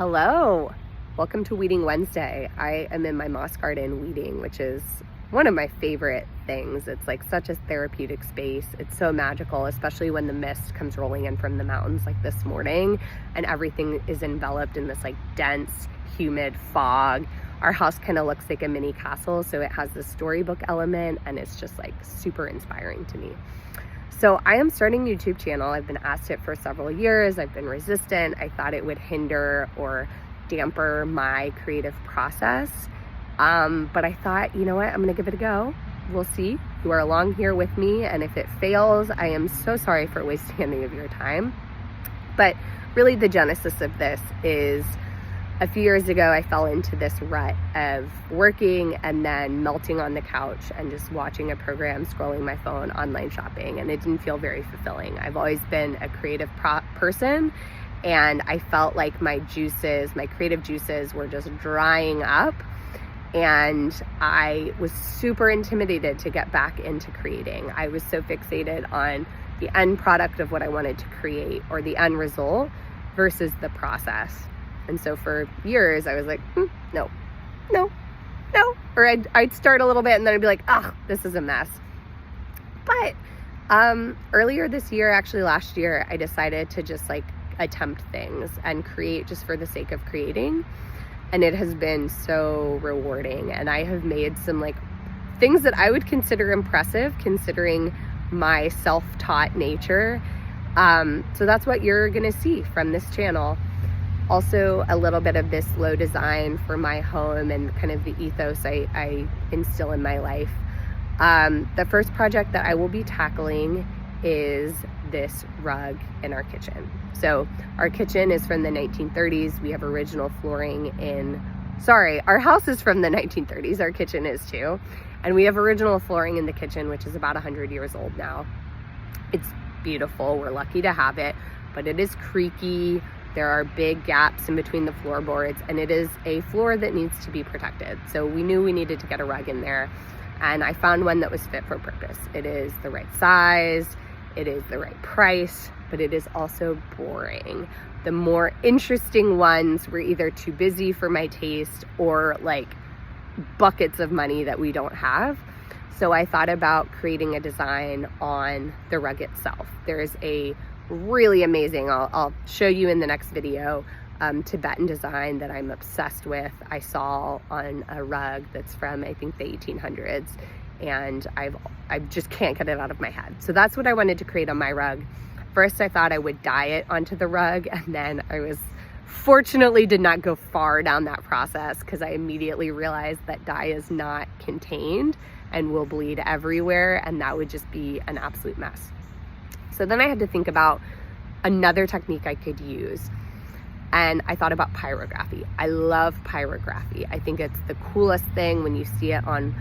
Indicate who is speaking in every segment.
Speaker 1: Hello, welcome to Weeding Wednesday. I am in my moss garden weeding, which is one of my favorite things. It's like such a therapeutic space. It's so magical, especially when the mist comes rolling in from the mountains like this morning and everything is enveloped in this like dense, humid fog. Our house kind of looks like a mini castle, so it has this storybook element and it's just like super inspiring to me. So I am starting a YouTube channel. I've been asked it for several years. I've been resistant. I thought it would hinder or damper my creative process. But I thought, you know what, I'm gonna give it a go. We'll see. You are along here with me, and if it fails, I am so sorry for wasting any of your time. But really the genesis of this is a few years ago, I fell into this rut of working and then melting on the couch and just watching a program, scrolling my phone, online shopping, and it didn't feel very fulfilling. I've always been a creative person, and I felt like my creative juices were just drying up, and I was super intimidated to get back into creating. I was so fixated on the end product of what I wanted to create or the end result versus the process. And so for years, I was like, no. Or I'd start a little bit and then I'd be like, this is a mess. But earlier this year, actually last year, I decided to just like attempt things and create just for the sake of creating. And it has been so rewarding. And I have made some like things that I would consider impressive considering my self-taught nature. So that's what you're gonna see from this channel. Also a little bit of this slow design for my home and kind of the ethos I instill in my life. The first project that I will be tackling is this rug in our kitchen. So our kitchen is from the 1930s. We have original flooring our house is from the 1930s. Our kitchen is too. And we have original flooring in the kitchen, which is about 100 years old now. It's beautiful. We're lucky to have it, but it is creaky. There are big gaps in between the floorboards, and it is a floor that needs to be protected. So we knew we needed to get a rug in there, and I found one that was fit for purpose. It is the right size, it is the right price, but it is also boring. The more interesting ones were either too busy for my taste or like buckets of money that we don't have. So I thought about creating a design on the rug itself. There is a really amazing, I'll show you in the next video, Tibetan design that I'm obsessed with. I saw on a rug that's from, I think, the 1800s, and I just can't get it out of my head. So that's what I wanted to create on my rug. First, I thought I would dye it onto the rug, and then fortunately did not go far down that process because I immediately realized that dye is not contained and will bleed everywhere, and that would just be an absolute mess. So then I had to think about another technique I could use. And I thought about pyrography. I love pyrography. I think it's the coolest thing when you see it on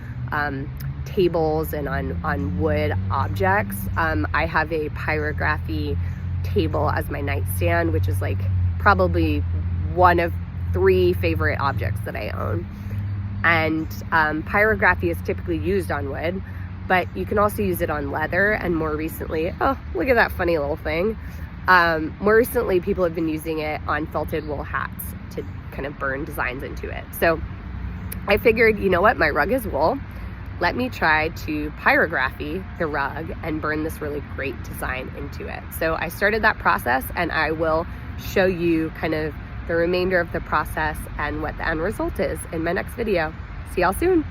Speaker 1: tables and on wood objects. I have a pyrography table as my nightstand, which is like probably one of 3 favorite objects that I own. And pyrography is typically used on wood, but you can also use it on leather, and more recently, look at that funny little thing. More recently, people have been using it on felted wool hats to kind of burn designs into it. So I figured, you know what, my rug is wool. Let me try to pyrography the rug and burn this really great design into it. So I started that process, and I will show you kind of the remainder of the process and what the end result is in my next video. See y'all soon.